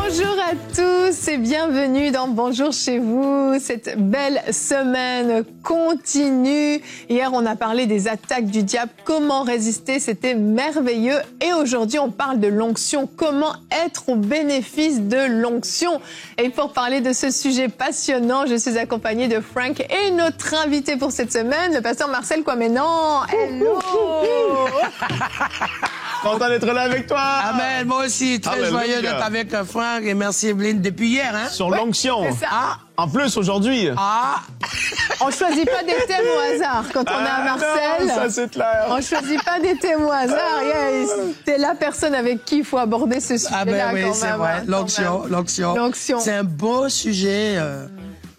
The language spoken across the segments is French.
Bonjour à tous et bienvenue dans Bonjour chez vous. Cette belle semaine continue. Hier, on a parlé des attaques du diable, comment résister, c'était merveilleux. Et aujourd'hui, on parle de l'onction, comment être au bénéfice de l'onction. Et pour parler de ce sujet passionnant, je suis accompagnée de Frank et notre invité pour cette semaine, le pasteur Marcel Kwamenan. Hello! Content d'être là avec toi. Amen, moi aussi, très joyeux d'être avec Franck et merci Evelyne depuis hier. Hein? Sur l'onction. C'est ça. Ah, en plus, aujourd'hui. On choisit pas des thèmes au hasard quand on est à Marcel. Non, ça c'est clair. On choisit pas des thèmes au hasard. T'es la personne avec qui il faut aborder ce sujet-là. Ah ben oui, quand c'est même, vrai, hein, l'onction. C'est un beau sujet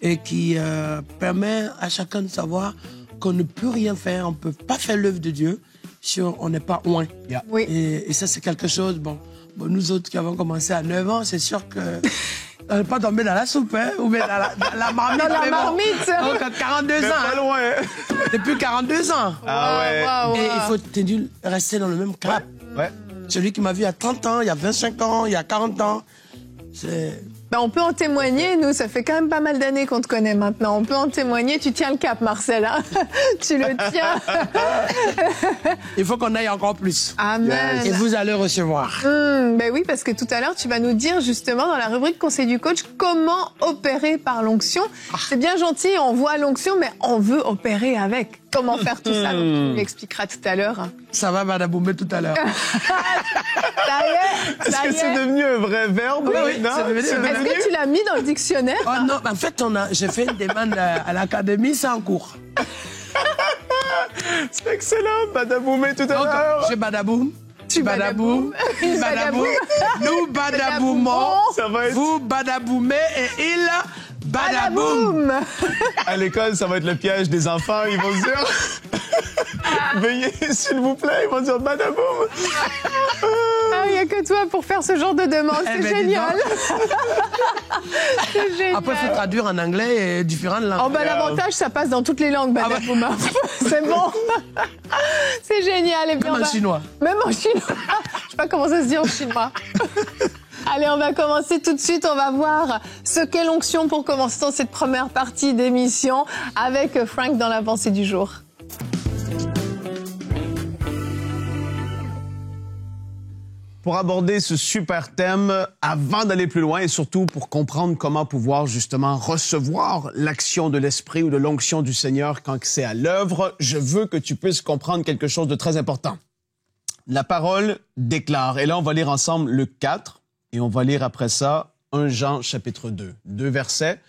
et qui permet à chacun de savoir qu'on ne peut rien faire, on ne peut pas faire l'œuvre de Dieu si on n'est pas loin. Yeah. Oui. Et ça, c'est quelque chose, bon, nous autres qui avons commencé à 9 ans, c'est sûr que on n'est pas tombé dans la soupe, hein, ou bien dans la marmite. Dans la marmite. Donc, 42 ans. Pas loin. Depuis 42 ans. Ah ouais. Et il faut rester dans le même cap. Ouais. Celui qui m'a vu il y a 30 ans, il y a 25 ans, il y a 40 ans, c'est... Ben, on peut en témoigner, nous, ça fait quand même pas mal d'années qu'on te connaît maintenant. On peut en témoigner, tu tiens le cap, Marcel, hein. Tu le tiens. Il faut qu'on aille encore plus. Amen. Et vous allez recevoir. Ben oui, parce que tout à l'heure, tu vas nous dire justement dans la rubrique Conseil du coach comment opérer par l'onction. C'est bien gentil, on voit l'onction, mais on veut opérer avec. Comment faire tout ça? Donc, tu nous l'expliqueras tout à l'heure. Ça va, Badaboumé, tout à l'heure. Ça y est, Est-ce que c'est devenu un vrai verbe? Oui, non? c'est devenu un vrai Est-ce que tu l'as mis dans le dictionnaire? Oh non, en fait, j'ai fait une demande à l'académie, c'est en cours. C'est excellent. Badaboumé tout à Donc, l'heure. je badaboum. Tu badaboum. Il Badaboum. Nous badaboumons. Ça va être... Vous badaboumez et il badaboum. Badaboum! À l'école, ça va être le piège des enfants. Ils vont se dire... Veuillez, s'il vous plaît. Ils vont dire badaboum. Ah, il n'y a que toi pour faire ce genre de demande. Eh C'est ben, dis génial. C'est génial. Après, il faut traduire en anglais et différentes langues. Oh, ben, l'avantage, ça passe dans toutes les langues, Badaboum. C'est bon. C'est génial. Et puis, Même en chinois. Même en chinois. Je sais pas comment ça se dit en chinois. Allez, on va commencer tout de suite. On va voir ce qu'est l'onction pour commencer dans cette première partie d'émission avec Frank dans la pensée du jour. Pour aborder ce super thème, avant d'aller plus loin et surtout pour comprendre comment pouvoir justement recevoir l'action de l'Esprit ou de l'onction du Seigneur quand c'est à l'œuvre, je veux que tu puisses comprendre quelque chose de très important. La parole déclare, et là on va lire ensemble le 4 et on va lire après ça 1 Jean chapitre 2, 2 versets,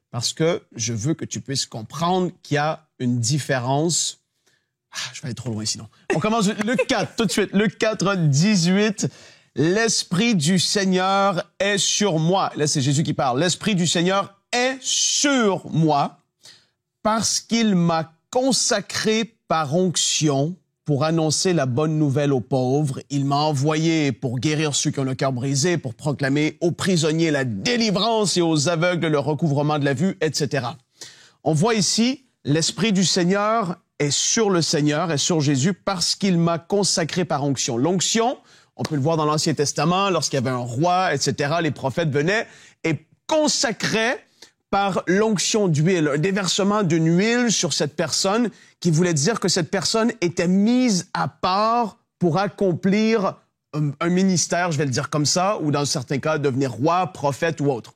parce que je veux que tu puisses comprendre qu'il y a une différence. Je vais aller trop loin sinon. On commence le 4 tout de suite. Le 4, 18. L'Esprit du Seigneur est sur moi. Là, c'est Jésus qui parle. L'Esprit du Seigneur est sur moi parce qu'il m'a consacré par onction pour annoncer la bonne nouvelle aux pauvres. Il m'a envoyé pour guérir ceux qui ont le cœur brisé, pour proclamer aux prisonniers la délivrance et aux aveugles le recouvrement de la vue, etc. On voit ici l'Esprit du Seigneur est sur le Seigneur, est sur Jésus, parce qu'il m'a consacré par onction. L'onction, on peut le voir dans l'Ancien Testament, lorsqu'il y avait un roi, etc., les prophètes venaient et consacraient par l'onction d'huile, un déversement d'une huile sur cette personne qui voulait dire que cette personne était mise à part pour accomplir un ministère, je vais le dire comme ça, ou dans certains cas, devenir roi, prophète ou autre.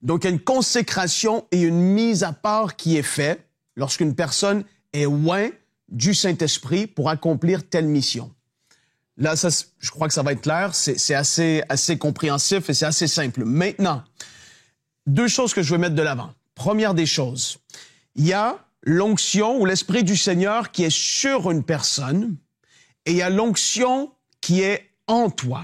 Donc, il y a une consécration et une mise à part qui est faite lorsqu'une personne est oint du Saint-Esprit pour accomplir telle mission. Là, ça, je crois que ça va être clair, c'est assez compréhensif et c'est assez simple. Maintenant, 2 choses que je veux mettre de l'avant. Première des choses, il y a l'onction ou l'Esprit du Seigneur qui est sur une personne et il y a l'onction qui est en toi.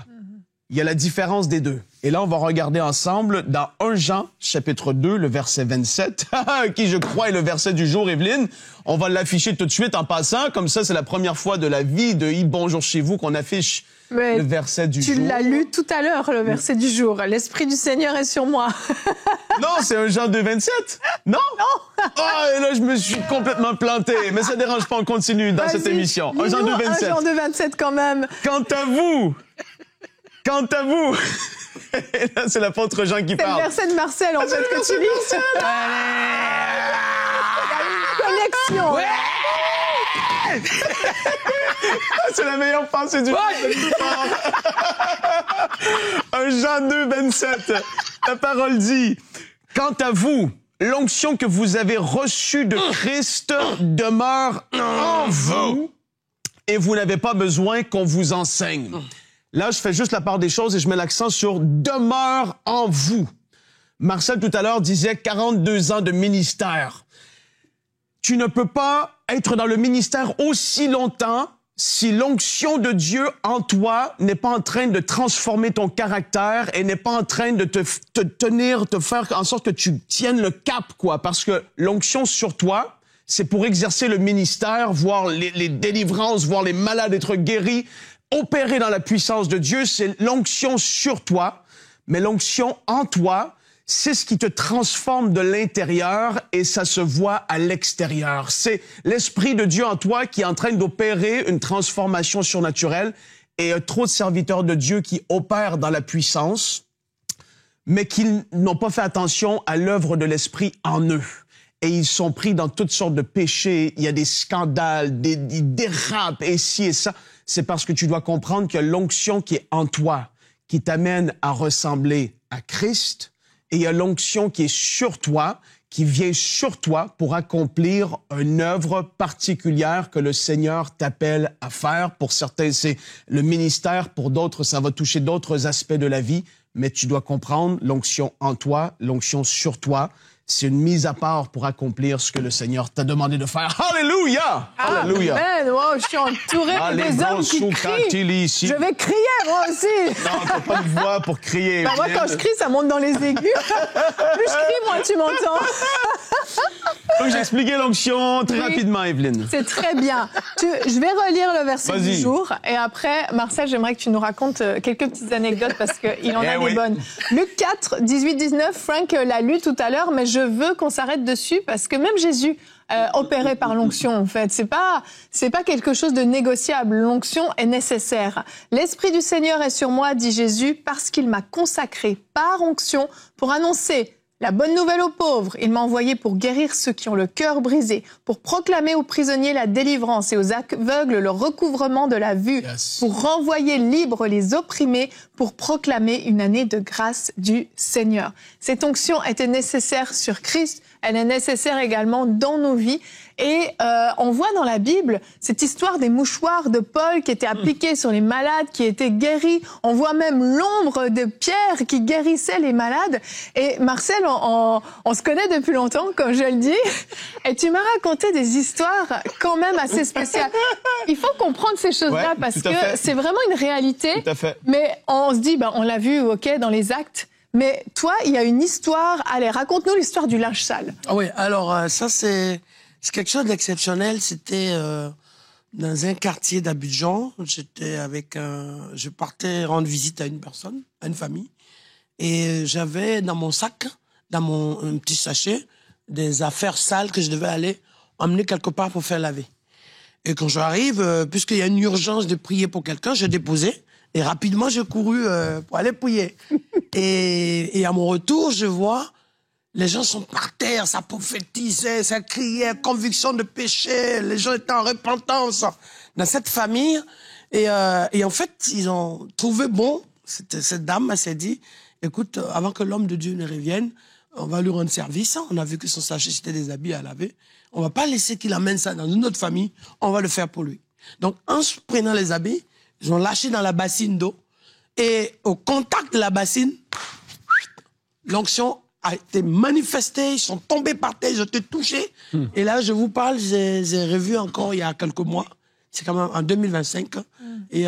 Il y a la différence des deux. Et là, on va regarder ensemble dans 1 Jean, chapitre 2, le verset 27, qui je crois est le verset du jour, Evelyne. On va l'afficher tout de suite en passant. Comme ça, c'est la première fois de la vie de Bonjour chez vous qu'on affiche le verset du jour. Tu l'as lu tout à l'heure, le verset du jour. L'Esprit du Seigneur est sur moi. Non, c'est 1 Jean 2, 27. Non? Non. Et là, je me suis complètement planté. Mais ça dérange pas, on continue dans cette émission. 1 Jean 2, 27. 1 Jean 2, 27 quand même. Quant à vous, Et là, c'est l'apôtre Jean qui C'est le parle. verset de Marcel, en fait, que tu lis. Connexion. C'est la meilleure pensée du monde. 1 Jean 2, 27. La parole dit, « Quant à vous, l'onction que vous avez reçue de Christ demeure en vous et vous n'avez pas besoin qu'on vous enseigne. » Là, je fais juste la part des choses et je mets l'accent sur « demeure en vous ». Marcel, tout à l'heure, disait 42 ans de ministère. Tu ne peux pas être dans le ministère aussi longtemps si l'onction de Dieu en toi n'est pas en train de transformer ton caractère et n'est pas en train de te faire en sorte que tu tiennes le cap, quoi. Parce que l'onction sur toi, c'est pour exercer le ministère, voir les délivrances, voir les malades être guéris, opérer dans la puissance de Dieu. C'est l'onction sur toi, mais l'onction en toi, c'est ce qui te transforme de l'intérieur et ça se voit à l'extérieur. C'est l'Esprit de Dieu en toi qui est en train d'opérer une transformation surnaturelle et il y a trop de serviteurs de Dieu qui opèrent dans la puissance, mais qui n'ont pas fait attention à l'œuvre de l'Esprit en eux. Et ils sont pris dans toutes sortes de péchés, il y a des scandales, ils dérapent, et ci et ça. C'est parce que tu dois comprendre que l'onction qui est en toi, qui t'amène à ressembler à Christ, et il y a l'onction qui est sur toi, qui vient sur toi pour accomplir une œuvre particulière que le Seigneur t'appelle à faire. Pour certains, c'est le ministère. Pour d'autres, ça va toucher d'autres aspects de la vie. Mais tu dois comprendre l'onction en toi, l'onction sur toi. C'est une mise à part pour accomplir ce que le Seigneur t'a demandé de faire. Alléluia! Alléluia! Amen. Wow, je suis entourée des hommes qui crient. Je vais crier, moi aussi. Non, t'as pas de voix pour crier. Bah, moi, quand je crie, ça monte dans les aigus. Plus je crie, moins tu m'entends. Donc, j'ai expliqué l'onction très rapidement, Evelyne. C'est très bien. Je vais relire le verset du jour. Et après, Marcel, j'aimerais que tu nous racontes quelques petites anecdotes parce qu'il en a des bonnes. Luc 4, 18-19, Frank l'a lu tout à l'heure, mais je veux qu'on s'arrête dessus parce que même Jésus opéré par l'onction, en fait. C'est pas quelque chose de négociable. L'onction est nécessaire. L'Esprit du Seigneur est sur moi, dit Jésus, parce qu'il m'a consacré par onction pour annoncer la bonne nouvelle aux pauvres. Il m'a envoyé pour guérir ceux qui ont le cœur brisé, pour proclamer aux prisonniers la délivrance et aux aveugles le recouvrement de la vue, pour renvoyer libres les opprimés, pour proclamer une année de grâce du Seigneur. Cette onction était nécessaire sur Christ, elle est nécessaire également dans nos vies. Et on voit dans la Bible cette histoire des mouchoirs de Paul qui étaient appliqués sur les malades, qui étaient guéris. On voit même l'ombre de Pierre qui guérissait les malades. Et Marcel, on se connaît depuis longtemps, comme je le dis. Et tu m'as raconté des histoires quand même assez spéciales. Il faut comprendre ces choses-là parce que c'est vraiment une réalité. Tout à fait. Mais on se dit, on l'a vu, ok, dans les actes. Mais toi, il y a une histoire. Allez, raconte-nous l'histoire du linge sale. Ah oui, alors ça c'est quelque chose d'exceptionnel. C'était dans un quartier d'Abidjan. Je partais rendre visite à une personne, à une famille, et j'avais dans mon sac, dans un petit sachet, des affaires sales que je devais aller emmener quelque part pour faire laver. Et quand j'arrive, puisqu'il y a une urgence de prier pour quelqu'un, j'ai déposé. Et rapidement, j'ai couru pour aller prier. Et à mon retour, je vois, les gens sont par terre, ça prophétisait, ça criait, conviction de péché, les gens étaient en repentance dans cette famille. Et en fait, ils ont trouvé bon, cette dame s'est dit, écoute, avant que l'homme de Dieu ne revienne, on va lui rendre service. On a vu que son sachet, c'était des habits à laver. On va pas laisser qu'il amène ça dans une autre famille, on va le faire pour lui. Donc, en prenant les habits, ils ont lâché dans la bassine d'eau. Et au contact de la bassine, l'onction a été manifestée. Ils sont tombés par terre, ils ont été touchés. Et là, je vous parle, j'ai revu encore il y a quelques mois. C'est quand même en 2025. Et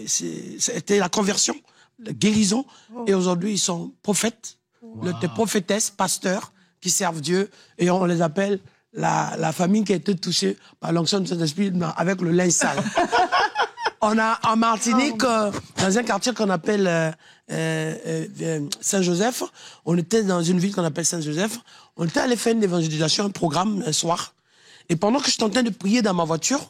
c'était la conversion, la guérison. Et aujourd'hui, ils sont prophètes, des prophétesses, pasteurs qui servent Dieu. Et on les appelle la famille qui a été touchée par l'onction de Saint-Esprit avec le linge sale. On a en Martinique, dans un quartier qu'on appelle Saint-Joseph, on était dans une ville qu'on appelle Saint-Joseph, on était allé faire une évangélisation, un programme un soir. Et pendant que j'étais en train de prier dans ma voiture,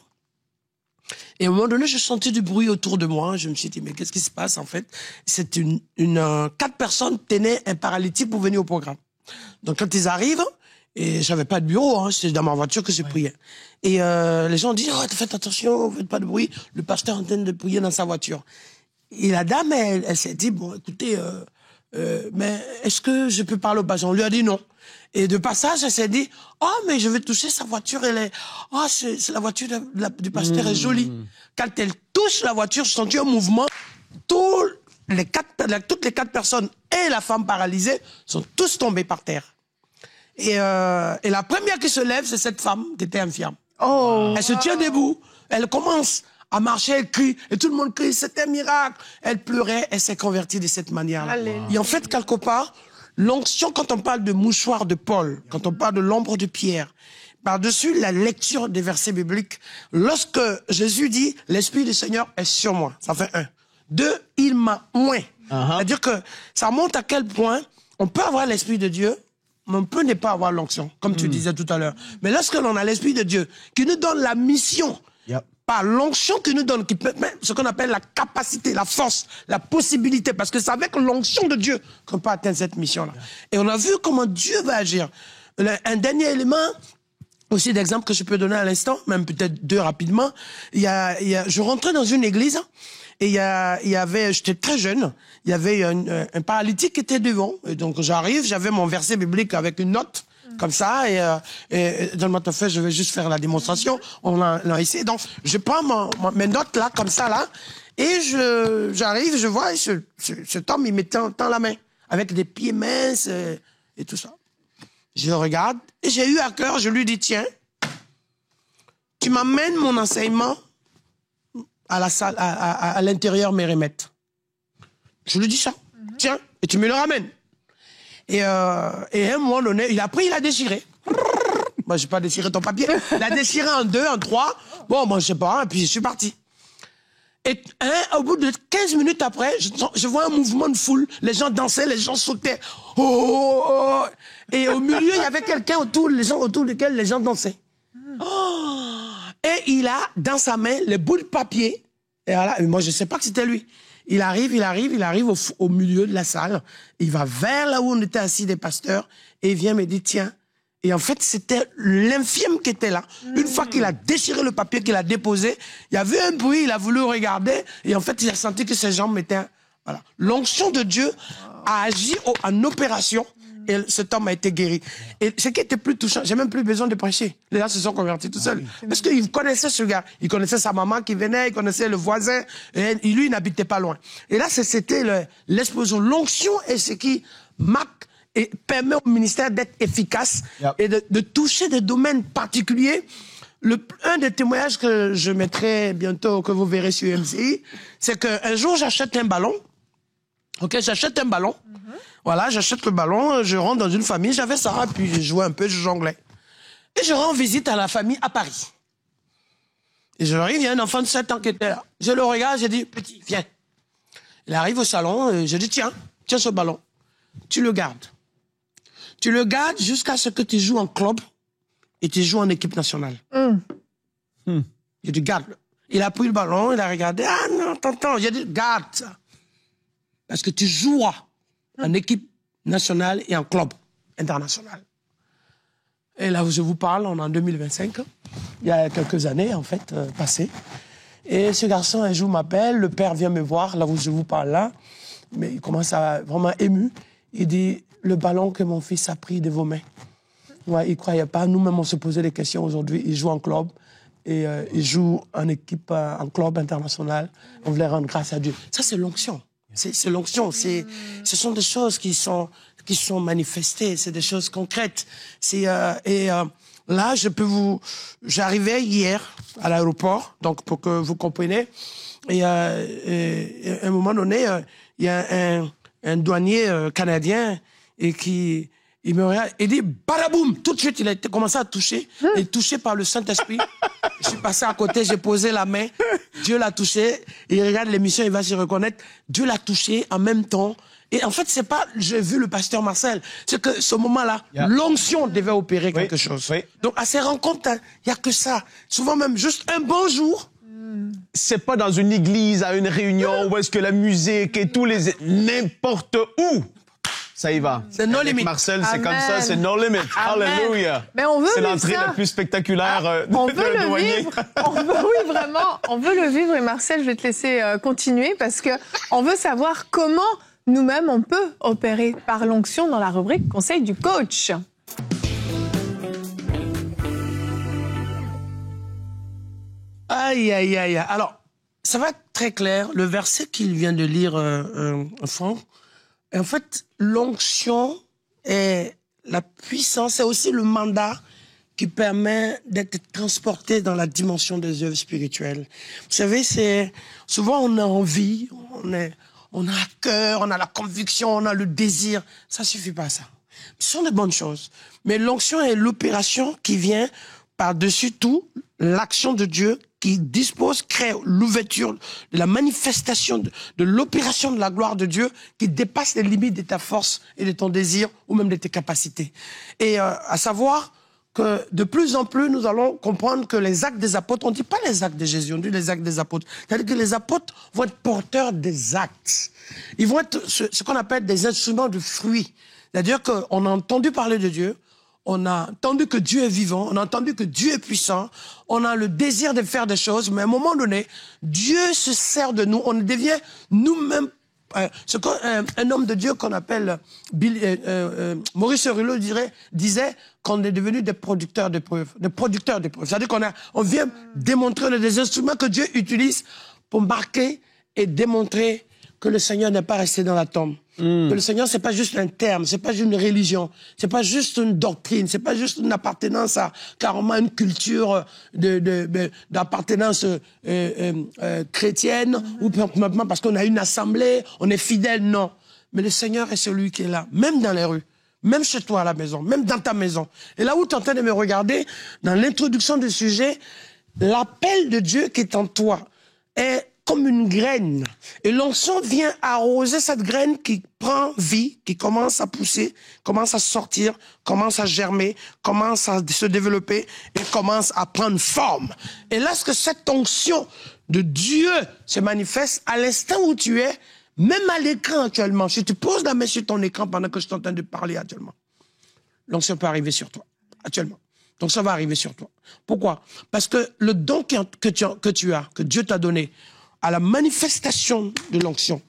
Et à un moment donné, je sentais du bruit autour de moi. Je me suis dit, mais qu'est-ce qui se passe, en fait? C'est 4 personnes tenaient un paralytique pour venir au programme. Donc, quand ils arrivent, et j'avais pas de bureau, hein, c'était dans ma voiture que je priais. Et les gens disent, oh, faites attention, faites pas de bruit. Le pasteur est en train de prier dans sa voiture. Et la dame, elle s'est dit, bon, écoutez, mais est-ce que je peux parler au pasteur? On lui a dit non. Et de passage, elle s'est dit, oh, mais je vais toucher sa voiture, c'est la voiture du pasteur est jolie. Quand elle touche la voiture, j'ai senti un mouvement, toutes les 4 personnes et la femme paralysée sont tous tombés par terre. Et la première qui se lève, c'est cette femme qui était infirme. Oh. Elle se tient debout, elle commence à marcher, elle crie, et tout le monde crie, c'est un miracle. Elle pleurait, elle s'est convertie de cette manière-là. Et en fait, quelque part, l'onction, quand on parle de mouchoir de Paul, quand on parle de l'ombre de Pierre, par-dessus la lecture des versets bibliques, lorsque Jésus dit, l'Esprit du Seigneur est sur moi, ça fait 1. 2, il m'a oint. C'est-à-dire que ça montre à quel point on peut avoir l'Esprit de Dieu, mais on peut ne pas avoir l'onction, comme tu disais tout à l'heure. Mais lorsque l'on a l'Esprit de Dieu, qui nous donne la mission, par l'onction qui nous donne, qui permet ce qu'on appelle la capacité, la force, la possibilité, parce que c'est avec l'onction de Dieu qu'on peut atteindre cette mission-là. Et on a vu comment Dieu va agir. Un dernier élément, aussi d'exemple que je peux donner à l'instant, même peut-être 2 rapidement, je rentrais dans une église, et j'étais très jeune, il y avait un paralytique qui était devant, et donc j'arrive, j'avais mon verset biblique avec une note, comme ça, et dans le matin, je vais juste faire la démonstration. On l'a essayé. Donc, je prends mes notes là, comme ça, là, et j'arrive, je vois, cet homme, il me tend la main, avec des pieds minces et tout ça. Je le regarde, et j'ai eu à cœur, je lui dis, tiens, tu m'amènes mon enseignement à la salle, à l'intérieur Mérémet. Je lui dis ça, tiens, et tu me le ramènes. Et à un moment donné, il a déchiré. Moi, j'ai pas déchiré ton papier. Il a déchiré en 2, en 3. Bon, moi, je sais pas, et puis je suis parti. Et au bout de 15 minutes après, je vois un mouvement de foule. Les gens dansaient, les gens sautaient. Oh, oh, oh. Et au milieu, il y avait quelqu'un autour, les gens autour desquels les gens dansaient. Oh. Et il a, dans sa main, les bouts de papier. Et voilà, moi, je sais pas que c'était lui. Il arrive au milieu de la salle. Il va vers là où on était assis des pasteurs et il vient me dire, tiens. Et en fait, c'était l'infirme qui était là. Une fois qu'il a déchiré le papier, qu'il a déposé, il y avait un bruit, il a voulu regarder et en fait, il a senti que ses jambes étaient... Voilà. L'onction de Dieu a agi en opération et cet homme a été guéri. Et ce qui était plus touchant, j'ai même plus besoin de prêcher. Les gens se sont convertis tout seuls. Parce qu'ils connaissaient ce gars. Ils connaissaient sa maman qui venait, ils connaissaient le voisin. Et lui, il n'habitait pas loin. Et là, c'était l'explosion. L'onction est ce qui marque et permet au ministère d'être efficace et de toucher des domaines particuliers. Un des témoignages que je mettrai bientôt, que vous verrez sur MCI, c'est qu'un jour, j'achète un ballon. Ok, j'achète un ballon. Voilà, j'achète le ballon, je rentre dans une famille, j'avais ça, puis je jouais un peu, je jonglais. Et je rends visite à la famille à Paris. Et je arrive, il y a un enfant de 7 ans qui était là. Je le regarde, j'ai dit, petit, viens. Il arrive au salon, et je dis, tiens ce ballon. Tu le gardes. Tu le gardes jusqu'à ce que tu joues en club et tu joues en équipe nationale. Je dis, garde-le. Il a pris le ballon, il a regardé, ah non, tonton, j'ai dit, garde ça. Parce que tu joueras en équipe nationale et en club international. Et là où je vous parle, on est en 2025, il y a quelques années, en fait, passées. Et ce garçon, un jour, m'appelle, le père vient me voir, là où je vous parle là, mais il commence à vraiment ému. Il dit, le ballon que mon fils a pris de vos mains. Ouais, il ne croyait pas. Nous-mêmes, on se posait des questions aujourd'hui. Il joue en club et il joue en équipe, en club international. On voulait rendre grâce à Dieu. Ça, c'est l'onction. C'est l'onction. Ce sont des choses qui sont manifestées. C'est des choses concrètes. Là, j'arrivais hier à l'aéroport, donc pour que vous compreniez. Et à un moment donné, il y a un douanier canadien et il me regarde et dit badaboum, tout de suite il a commencé à toucher, et touché par le Saint-Esprit. Je suis passé à côté, j'ai posé la main, Dieu l'a touché, et il regarde l'émission, il va se reconnaître, Dieu l'a touché en même temps. Et en fait, c'est pas, j'ai vu le pasteur Marcel, c'est que ce moment-là, l'onction devait opérer quelque chose. Oui. Donc à ces rencontres, il n'y a que ça. Souvent même juste un bonjour, c'est pas dans une église, à une réunion, où est-ce que la musique et tous les... N'importe où, ça y va. C'est no limit. Marcel, c'est Amen. comme ça, c'est no limit. Amen. Alléluia. Mais on veut C'est vivre l'entrée ça. la plus spectaculaire On de veut le douanier. vivre. Oui, vraiment. On veut le vivre. Et Marcel, je vais te laisser continuer parce que on veut savoir comment nous-mêmes on peut opérer par l'onction dans la rubrique Conseil du coach. Aïe, aïe, aïe. Alors, ça va être très clair. Le verset qu'il vient de lire, Franck, en fait, l'onction est la puissance, c'est aussi le mandat qui permet d'être transporté dans la dimension des œuvres spirituelles. Vous savez, c'est souvent on a envie, on a à cœur, on a la conviction, on a le désir. Ça suffit pas, ça. Ce sont de bonnes choses. Mais l'onction est l'opération qui vient par-dessus tout, l'action de Dieu qui dispose, crée l'ouverture de la manifestation de l'opération de la gloire de Dieu qui dépasse les limites de ta force et de ton désir ou même de tes capacités. Et à savoir que de plus en plus, nous allons comprendre que les actes des apôtres, on ne dit pas les actes de Jésus, on dit les actes des apôtres. C'est-à-dire que les apôtres vont être porteurs des actes. Ils vont être ce qu'on appelle des instruments de fruits. C'est-à-dire qu'on a entendu parler de Dieu, on a entendu que Dieu est vivant, on a entendu que Dieu est puissant, on a le désir de faire des choses, mais à un moment donné, Dieu se sert de nous, on devient nous-mêmes un homme de Dieu qu'on appelle Maurice Rulot disait qu'on est devenu des producteurs de preuves, C'est-à-dire qu'on vient démontrer, on est des instruments que Dieu utilise pour marquer et démontrer que le Seigneur n'est pas resté dans la tombe. Que le Seigneur, c'est pas juste un terme, c'est pas juste une religion, c'est pas juste une doctrine, c'est pas juste une appartenance à carrément une culture d'appartenance chrétienne ou simplement parce qu'on a une assemblée, on est fidèle, non. Mais le Seigneur est celui qui est là, même dans les rues, même chez toi à la maison, même dans ta maison. Et là où tu es en train de me regarder, dans l'introduction du sujet, l'appel de Dieu qui est en toi est comme une graine. Et l'onction vient arroser cette graine qui prend vie, qui commence à pousser, commence à sortir, commence à germer, commence à se développer et commence à prendre forme. Et lorsque cette onction de Dieu se manifeste, à l'instant où tu es, même à l'écran actuellement, si tu poses la main sur ton écran pendant que je suis en train de parler actuellement, l'onction peut arriver sur toi, actuellement. Donc ça va arriver sur toi. Pourquoi? Parce que le don que tu as, que Dieu t'a donné, à la manifestation de l'onction,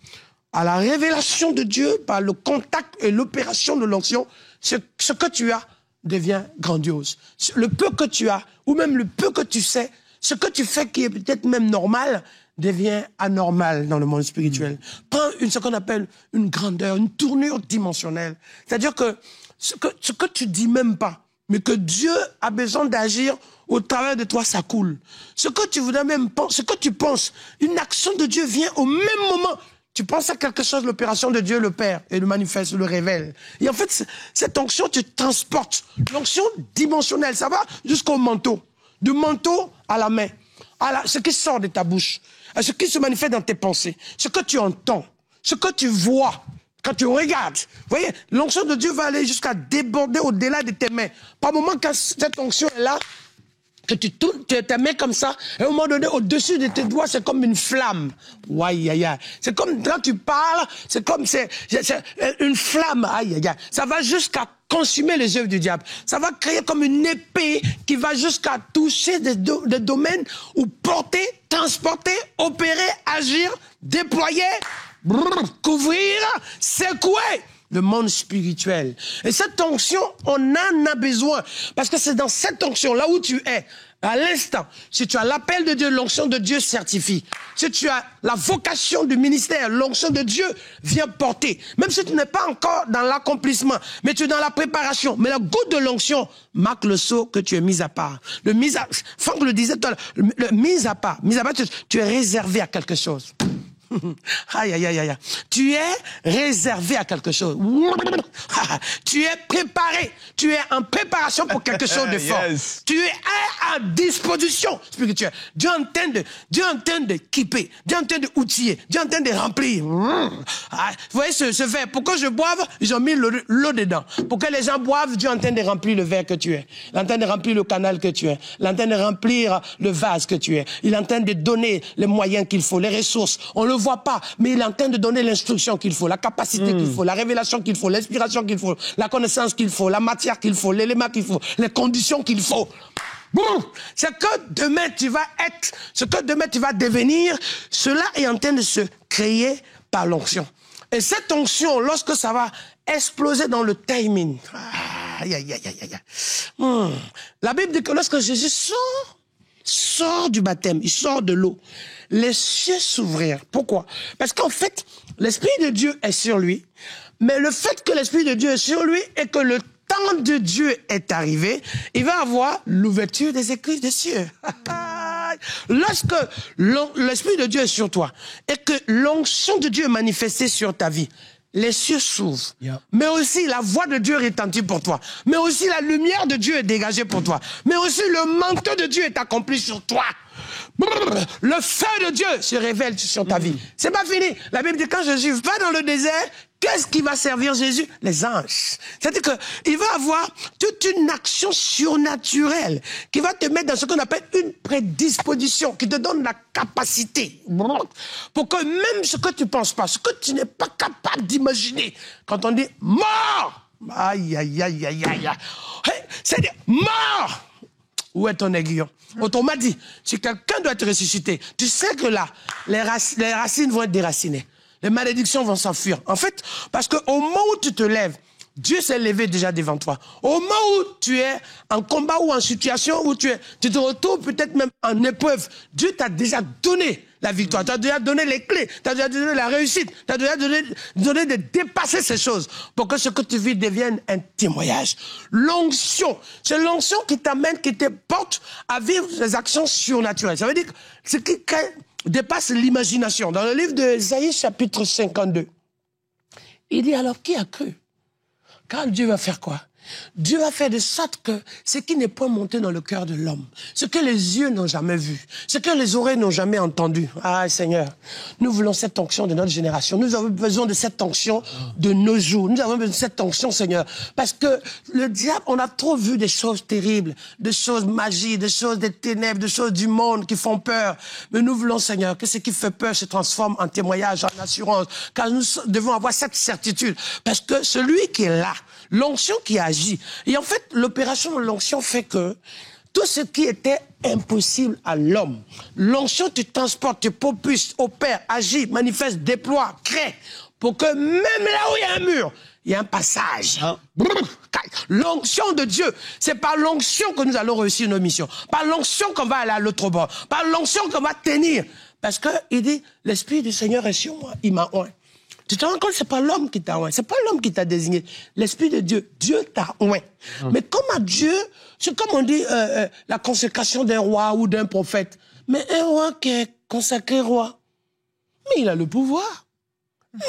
à la révélation de Dieu par le contact et l'opération de l'onction, ce que tu as devient grandiose. Le peu que tu as, ou même le peu que tu sais, ce que tu fais qui est peut-être même normal, devient anormal dans le monde spirituel. Prends ce qu'on appelle une grandeur, une tournure dimensionnelle. C'est-à-dire que ce que tu dis même pas, mais que Dieu a besoin d'agir au travers de toi, ça coule. Ce que tu voudrais même penser, ce que tu penses, une action de Dieu vient au même moment. Tu penses à quelque chose, l'opération de Dieu le Père et le manifeste, le révèle. Et en fait, cette onction, tu transportes. L'onction dimensionnelle, ça va jusqu'au manteau. Du manteau à la main. Ce qui sort de ta bouche. À ce qui se manifeste dans tes pensées. Ce que tu entends. Ce que tu vois. Quand tu regardes, vous voyez, l'onction de Dieu va aller jusqu'à déborder au-delà de tes mains. Par moment, quand cette onction est là, que tu tournes tes mains comme ça, et à un moment donné, au-dessus de tes doigts, c'est comme une flamme. Aïe, aïe, aïe. C'est comme quand tu parles, c'est comme c'est une flamme. Aïe, aïe, aïe. Ça va jusqu'à consumer les œuvres du diable. Ça va créer comme une épée qui va jusqu'à toucher des domaines où porter, transporter, opérer, agir, déployer, couvrir, secouer le monde spirituel. Et cette onction, on en a besoin. Parce que c'est dans cette onction, là où tu es, à l'instant, si tu as l'appel de Dieu, l'onction de Dieu certifie. Si tu as la vocation du ministère, l'onction de Dieu vient porter. Même si tu n'es pas encore dans l'accomplissement, mais tu es dans la préparation. Mais la goutte de l'onction marque le saut que tu es mis à part. Franck le disait tout à l'heure, le mis à part, tu es réservé à quelque chose. Aïe, aïe, aïe, aïe. Tu es réservé à quelque chose. Tu es préparé. Tu es en préparation pour quelque chose de fort. Yes. Tu es à disposition spirituelle. Dieu est en train de keeper. Dieu est en train de outiller. Dieu est en train de remplir. Ah, vous voyez ce verre. Pour que je boive, ils ont mis l'eau dedans. Pour que les gens boivent, Dieu est en train de remplir le verre que tu es. Il est en train de remplir le canal que tu es. Il est en train de remplir le vase que tu es. Il est en train de donner les moyens qu'il faut, les ressources. On ne le voit pas, mais il est en train de donner l'instruction qu'il faut, la capacité qu'il faut, la révélation qu'il faut, l'inspiration qu'il faut, la connaissance qu'il faut, la matière qu'il faut, l'élément qu'il faut, les conditions qu'il faut. Bon, ce que demain tu vas être, ce que demain tu vas devenir, cela est en train de se créer par l'onction. Et cette onction, lorsque ça va exploser dans le timing, aïe, aïe, aïe, aïe, aïe. La Bible dit que lorsque Jésus sort du baptême, il sort de l'eau, les cieux s'ouvrirent. Pourquoi? Parce qu'en fait, l'Esprit de Dieu est sur lui, mais le fait que l'Esprit de Dieu est sur lui et que le temps de Dieu est arrivé, il va avoir l'ouverture des écrits des cieux. Lorsque l'Esprit de Dieu est sur toi et que l'onction de Dieu est manifestée sur ta vie, les cieux s'ouvrent. Yeah. Mais aussi la voix de Dieu retentit pour toi. Mais aussi la lumière de Dieu est dégagée pour toi. Mais aussi le manteau de Dieu est accompli sur toi. Le feu de Dieu se révèle sur ta vie. C'est pas fini. La Bible dit quand Jésus va dans le désert, qu'est-ce qui va servir Jésus? Les anges. C'est-à-dire qu'il va avoir toute une action surnaturelle qui va te mettre dans ce qu'on appelle une prédisposition, qui te donne la capacité pour que même ce que tu ne penses pas, ce que tu n'es pas capable d'imaginer, quand on dit mort, aïe, aïe, aïe, aïe, aïe, c'est-à-dire mort. Où est ton aiguillon? On m'a dit, si quelqu'un doit être ressuscité, tu sais que là, les racines vont être déracinées. Les malédictions vont s'enfuir. En fait, parce qu'au moment où tu te lèves, Dieu s'est levé déjà devant toi. Au moment où tu es en combat ou en situation où tu te retrouves peut-être même en épreuve, Dieu t'a déjà donné la victoire, tu as déjà donné les clés, tu as déjà donné la réussite, tu as déjà donné de dépasser ces choses pour que ce que tu vis devienne un témoignage. L'onction, c'est l'onction qui t'amène, qui te porte à vivre des actions surnaturelles. Ça veut dire que ce qui dépasse l'imagination. Dans le livre d'Ésaïe, chapitre 52, il dit alors qui a cru? Quand Dieu va faire quoi? Dieu va faire de sorte que ce qui n'est pas monté dans le cœur de l'homme, ce que les yeux n'ont jamais vu, ce que les oreilles n'ont jamais entendu. Ah Seigneur, nous voulons cette onction de notre génération. Nous avons besoin de cette onction de nos jours. Nous avons besoin de cette onction, Seigneur. Parce que le diable, on a trop vu des choses terribles, des choses magiques, des choses des ténèbres, des choses du monde qui font peur. Mais nous voulons, Seigneur, que ce qui fait peur se transforme en témoignage, en assurance. Car nous devons avoir cette certitude. Parce que celui qui est là, l'onction qui agit. Et en fait, l'opération de l'onction fait que tout ce qui était impossible à l'homme, l'onction te transporte, te propulse, opère, agit, manifeste, déploie, crée, pour que même là où il y a un mur, il y a un passage. L'onction de Dieu, c'est par l'onction que nous allons réussir nos missions. Par l'onction qu'on va aller à l'autre bord. Par l'onction qu'on va tenir. Parce qu'il dit, l'Esprit du Seigneur est sur moi, il m'a oint. Tu te rends compte, c'est pas l'homme qui t'a oint, c'est pas l'homme qui t'a désigné. L'Esprit de Dieu, Dieu t'a oint. Mais comme à Dieu, c'est comme on dit la consécration d'un roi ou d'un prophète. Mais un roi qui est consacré roi, mais il a le pouvoir.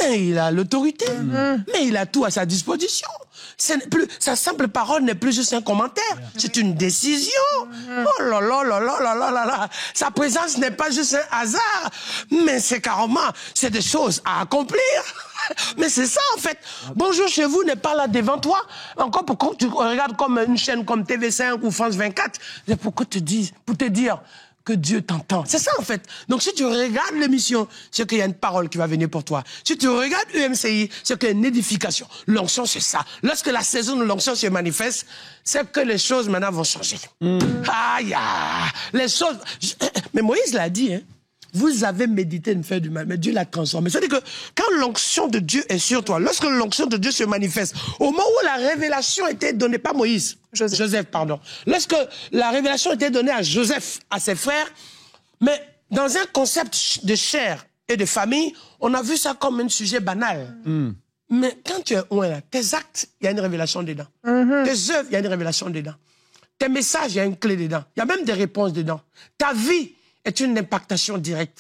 Mais il a l'autorité, mais il a tout à sa disposition. Sa simple parole n'est plus juste un commentaire, c'est une décision. Oh là là là là là là là là. Sa présence n'est pas juste un hasard, mais c'est carrément, c'est des choses à accomplir. Mais c'est ça en fait. Bonjour chez vous n'est pas là devant toi. Encore pour que tu regardes comme une chaîne comme TV5 ou France 24, c'est pour te dire que Dieu t'entend. C'est ça en fait. Donc si tu regardes l'émission, c'est qu'il y a une parole qui va venir pour toi. Si tu regardes UMCI, c'est qu'il y a une édification. L'onction, c'est ça. Lorsque la saison de l'onction se manifeste, c'est que les choses maintenant vont changer. Aïe, les choses... Mais Moïse l'a dit, hein. Vous avez médité de me faire du mal, mais Dieu l'a transformé. C'est-à-dire que quand l'onction de Dieu est sur toi, lorsque l'onction de Dieu se manifeste, au moment où la révélation était donnée, pas Moïse, Joseph, pardon. Lorsque la révélation était donnée à Joseph, à ses frères, mais dans un concept de chair et de famille, on a vu ça comme un sujet banal. Mais quand tu es oint, tes actes, il y a une révélation dedans. Tes œuvres, il y a une révélation dedans. Tes messages, il y a une clé dedans. Il y a même des réponses dedans. Ta vie, est une impactation directe.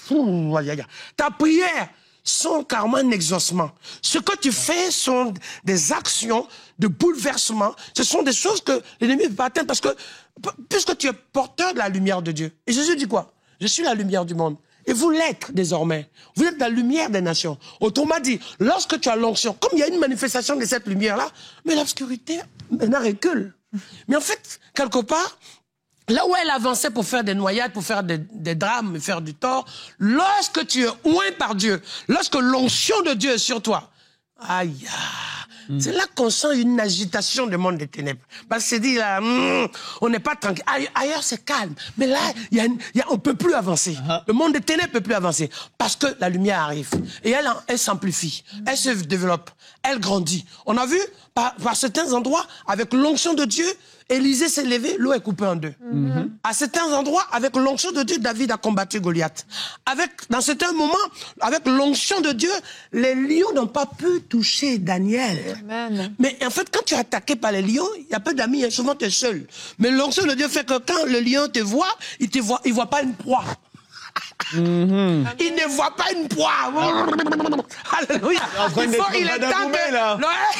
Ta prière sont carrément un exaucement. Ce que tu fais sont des actions de bouleversement. Ce sont des choses que l'ennemi ne peut pas atteindre parce que, puisque tu es porteur de la lumière de Dieu. Et Jésus dit quoi? Je suis la lumière du monde. Et vous l'êtes désormais. Vous êtes la lumière des nations. Autrement dit, lorsque tu as l'onction, comme il y a une manifestation de cette lumière-là, mais l'obscurité maintenant recule. Mais en fait, quelque part, là où elle avançait pour faire des noyades, pour faire des drames, faire du tort, lorsque tu es oint par Dieu, lorsque l'onction de Dieu est sur toi, aïe, c'est là qu'on sent une agitation du monde des ténèbres. Parce que c'est dit, là, on n'est pas tranquille. Ailleurs, c'est calme. Mais là, on ne peut plus avancer. Le monde des ténèbres ne peut plus avancer. Parce que la lumière arrive. Et elle s'amplifie. Elle se développe. Elle grandit. On a vu, par certains endroits, avec l'onction de Dieu, Élisée s'est levé, l'eau est coupée en deux. À certains endroits, avec l'onction de Dieu, David a combattu Goliath. Dans certains moments, avec l'onction de Dieu, les lions n'ont pas pu toucher Daniel. Amen. Mais en fait, quand tu es attaqué par les lions, il y a peu d'amis, hein, souvent tu es seul. Mais l'onction de Dieu fait que quand le lion te voit, il voit pas une proie. Il ne voit pas une proie. Alléluia. Il est temps là.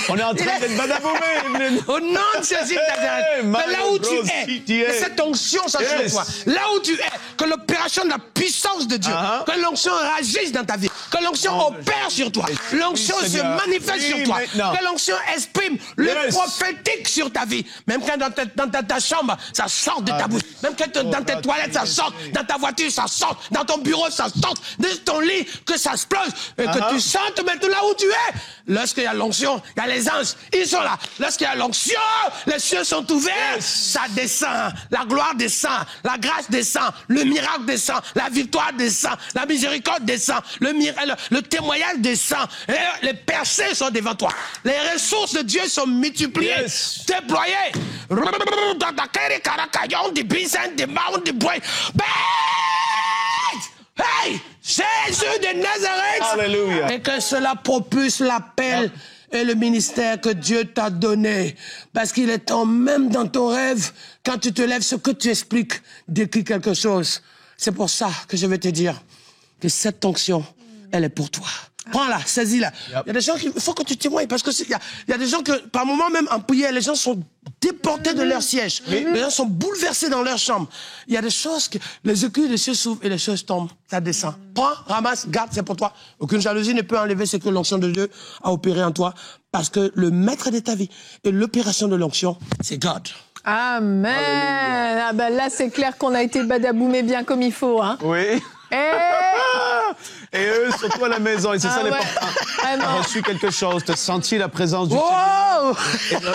On est en train d'être badaboumé. Au nom de Jésus de Nazareth. Mais là où tu es, que cette onction soit sur toi. Là où tu es, que l'opération de la puissance de Dieu, que l'onction réagisse dans ta vie, que l'onction opère sur toi, l'onction se manifeste sur toi, que l'onction exprime le prophétique sur ta vie. Même quand dans ta chambre, ça sort de ta bouche. Même quand dans tes toilettes, ça sort. Dans ta voiture, ça sort. Dans ton bureau, ça sort. De ton lit, que ça explose. Et que tu sentes maintenant là où tu es. Lorsqu'il y a l'onction, il y a les anges. Ils sont là. Lorsqu'il y a l'onction, les cieux sont ouverts. Ça descend. La gloire descend. La grâce descend. Le miracle descend. La victoire descend. La miséricorde descend. Le témoignage descend. Et les percées sont devant toi. Les ressources de Dieu sont multipliées, déployées. Hey, Jésus de Nazareth. Alléluia. Et que cela propulse l'appel et le ministère que Dieu t'a donné. Parce qu'il est temps, même dans ton rêve, quand tu te lèves, ce que tu expliques décrit quelque chose. C'est pour ça que je vais te dire que cette onction, elle est pour toi. Prends-la, saisis-la. Il y a des gens il faut que tu témoignes parce que il y a des gens que, par moment même en prière, les gens sont déportés de leur siège. Les gens sont bouleversés dans leur chambre. Il y a des choses que les écus des cieux s'ouvrent et les choses tombent. Ça descend. Prends, ramasse, garde, c'est pour toi. Aucune jalousie ne peut enlever ce que l'onction de Dieu a opéré en toi parce que le maître de ta vie et l'opération de l'onction, c'est God. Amen. Ah ben là, c'est clair qu'on a été badaboumé bien comme il faut, hein. Oui. Et eux, surtout à la maison, et c'est ça l'important. Tu as reçu quelque chose, tu as senti la présence du Seigneur.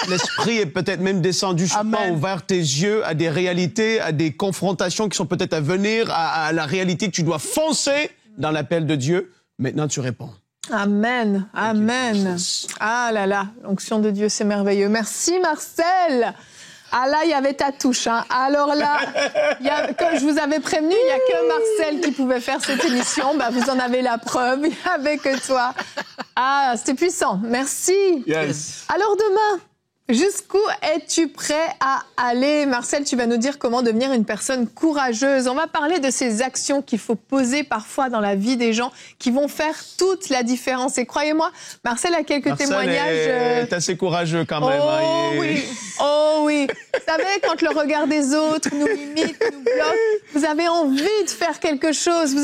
Et l'Esprit est peut-être même descendu, je sais pas, ouvert tes yeux à des réalités, à des confrontations qui sont peut-être à venir, à la réalité que tu dois foncer dans l'appel de Dieu. Maintenant, tu réponds. Amen, amen. Ah là là, l'onction de Dieu, c'est merveilleux. Merci Marcel. Ah là, il y avait ta touche. Hein. Alors là, comme je vous avais prévenu, il n'y a que Marcel qui pouvait faire cette émission. Bah, vous en avez la preuve. Il n'y avait que toi. Ah, c'était puissant. Merci. Yes. Alors demain, jusqu'où es-tu prêt à aller? Marcel, tu vas nous dire comment devenir une personne courageuse. On va parler de ces actions qu'il faut poser parfois dans la vie des gens qui vont faire toute la différence. Et croyez-moi, Marcel a quelques témoignages. Marcel est assez courageux quand même. Oh oui, oh oui. Vous savez, quand le regard des autres nous limite, nous bloque, vous avez envie de faire quelque chose.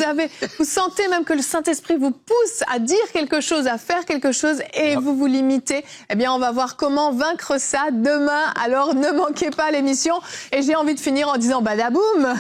Vous sentez même que le Saint-Esprit vous pousse à dire quelque chose, à faire quelque chose et vous vous limitez. Eh bien, on va voir comment vaincre ça demain. Alors, ne manquez pas l'émission. Et j'ai envie de finir en disant badaboum.